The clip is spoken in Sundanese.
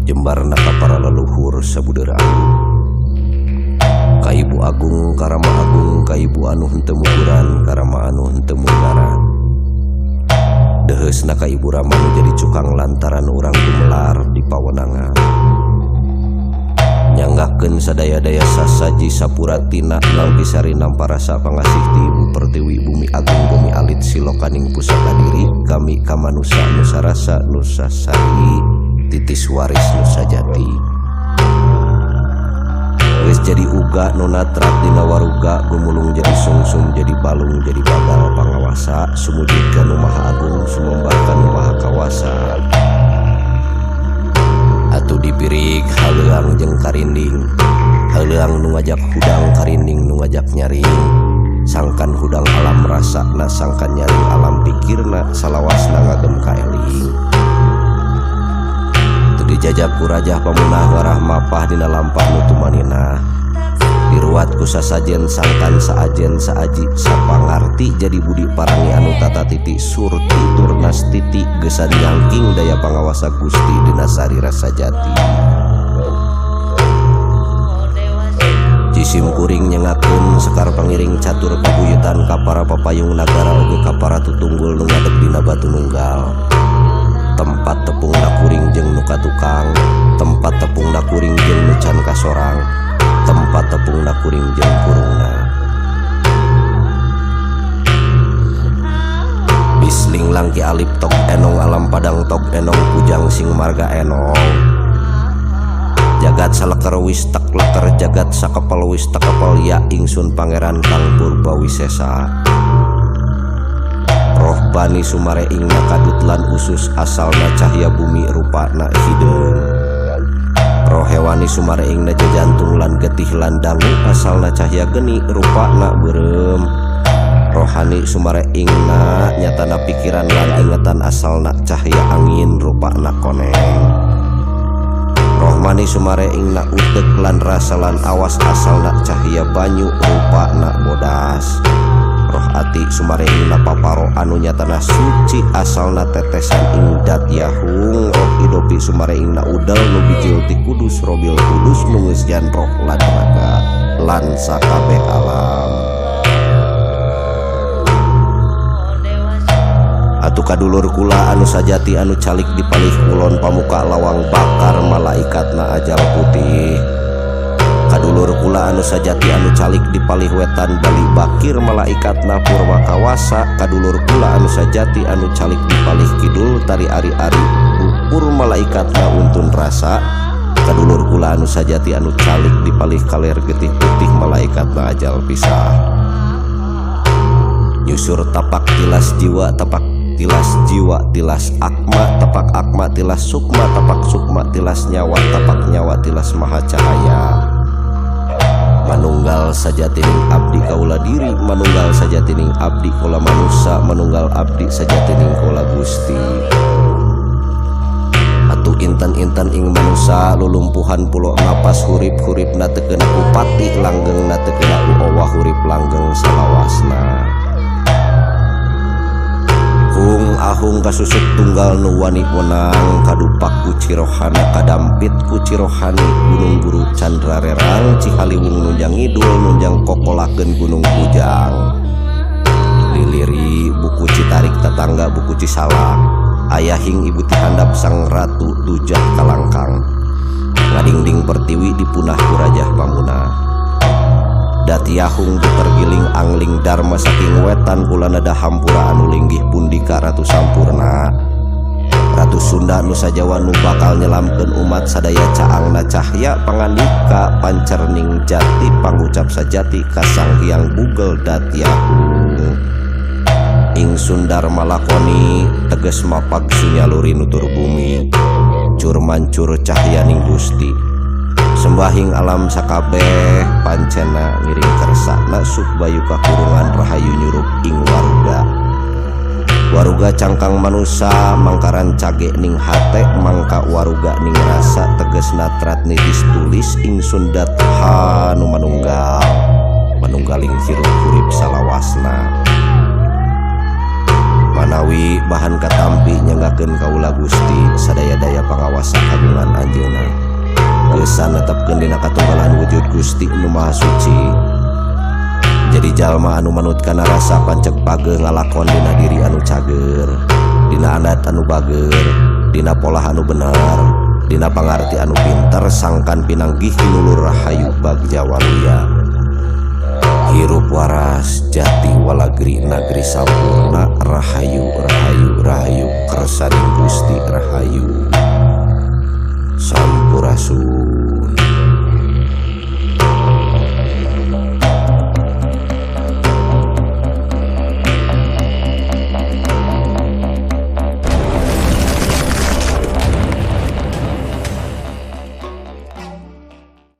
jembarna ka para leluhur sabudeur agung. Ka Ibu Agung Karama Agung, ka Ibu anu henteu muguran Karama anu henteu munggaran. Deheusna ka Ibu Rama nu jadi cukang lantaran urang gumelar di pawenangan. Nyanggakeun sadaya-daya sasaji sapuratina nalgi sari namparasa pangasih ti Ibu Pertiwi Bumi Agung Bumi Alit Silokaning Pusaka Diri kami kamanusa Nusa Rasa Nusa Sari titis waris Nusa Jati. Geus jadi uga nonatrat dina waruga gumulung jadi sungsum jadi balung jadi bagal pangawasa sumujudkeun Nu Maha Agung sumembahkeun Nu Maha Kawasa. Atuh dipirig haleuang jeung karinding, haleuang nu ngajak hudang karinding nu ngajak nyaring. Sangkan hudang alam rasana sangkan nyaring alam pikirna salawasna ngagem ka eling. Dijajab ku rajah pamunah warah mapah dina lampah nu tumanina. Diruat ku sasajen sangkan saajen saaji sapangarti jadi budi parangi anu tata titi surti turnas titi gesan nyangking daya pangawasa Gusti dina sari rasa jati. Jisim kuring nyengakeun sekar pangiring catur pabuyutan ka para papayung nagara oge ka para tutunggul nu ngadeg dina batu nunggal. Tempat tepung kuring jeung nuka tukang, tempat tepung kuring jeung nu can kasorang, tempat tepung kuring jeung kurungna. Bisling langki alip tok enong alam padang tok enong kujang sing marga enong. Jagat saleker wis tak leker jagat sakapal wis takapal ya ingsun pangeran Kang Purbawisesa. Roh bani sumare ingna kadut lan usus asalna cahya bumi rupana hideung. Roh hewani sumare ingna jajantung lan getih lan dangu asalna cahya geni rupana beureum. Rohani sumare ingna nyatana pikiran lan ingetan asalna cahya angin rupana koneng. Rohmani sumare ingna utek lan rasa lan awas asalna cahya banyu rupana bodas. Roh ati sumare ingna paparo anu nyatana suci asalna tetesan ingdat yahung. Roh idopi sumare ingna udal nu bijil ti kudus robil kudus nu geus jan roh lan raga lan sakabeh alam. Atuh kadulur kula anu sajati anu calik dipalih kulon pamuka lawang bakar malaikatna ajal putih. Kadulur kula anu sajati anu calik dipalih wetan bali bakir malaikatna purwa kawasa. Kadulur kula anu sajati anu calik dipalih kidul tari ari-ari bupur malaikatna untun rasa. Kadulur kula anu sajati anu calik dipalih kaler getih putih malaikatna ajal pisah. Nyusur tapak tilas jiwa tapak tilas jiwa tilas akma tapak akma tilas sukma tapak sukma tilas nyawa tapak nyawa tilas maha cahaya. Manunggal sajatining abdi kaula diri, manunggal sajatining abdi kaula manusa, manunggal abdi sajatining kaula Gusti. Atuh inten-inten ing manusa lulumpuhan pulo napas hurip-huripna teu keuna ku pati langgengna teu keuna ku owah hurip langgeng salawasna. Hung ahung kasusuk tunggal nu wani wenang kadupak ku cirohana kadampit ku cirohani gunung buru candra rerang cihaliwung nunjang ngidul nunjang kokolakeun gunung Bujang. Liliri buku citarik tetangga buku cisalak ayahing ibu tihandap sang ratu tujah kalangkang ngadingding pertiwi dipunah ku rajah pamunah. Datiahung tergiling angling dharma saking wetan kula nada hampura anu linggih pundika ratu sampurna. Ratu Sunda Nusa Jawa nu bakal nyelamkeun umat sadaya caangna cahya pangandika pancerning jati pangucap sajati ka Sang Hyang Bugel Datiahung. Ingsun dharma lakoni teges mapag sunyaluri nutur bumi cur mancur cahyaning Gusti. Sembahing alam sakabeh pancena ngiring kersana subbayu kakurungan rahayu nyurup ing waruga. Waruga cangkang manusa mangkaran cage ning hate mangka waruga ning rasa teges natrat nitis tulis ingsun datha nu manunggal manunggaling hirup urip salawasna. Manawi bahan katampi nyanggakeun kaula Gusti sadaya-daya pangawasa kagungan anjeunna geus netepkeun dina katunggalan wujud Gusti nu Maha Suci. Jadi jalma anu manut kana rasa pancek pageuh ngalakon dina diri anu cager, dina adat anu bager, dina pola anu bener, dina pangarti anu pinter sangkan pinanggih hinulur rahayu bagja waluya. Hirup waras jati walagri nagri sampurna rahayu rahayu rahayu kersaning Gusti rahayu.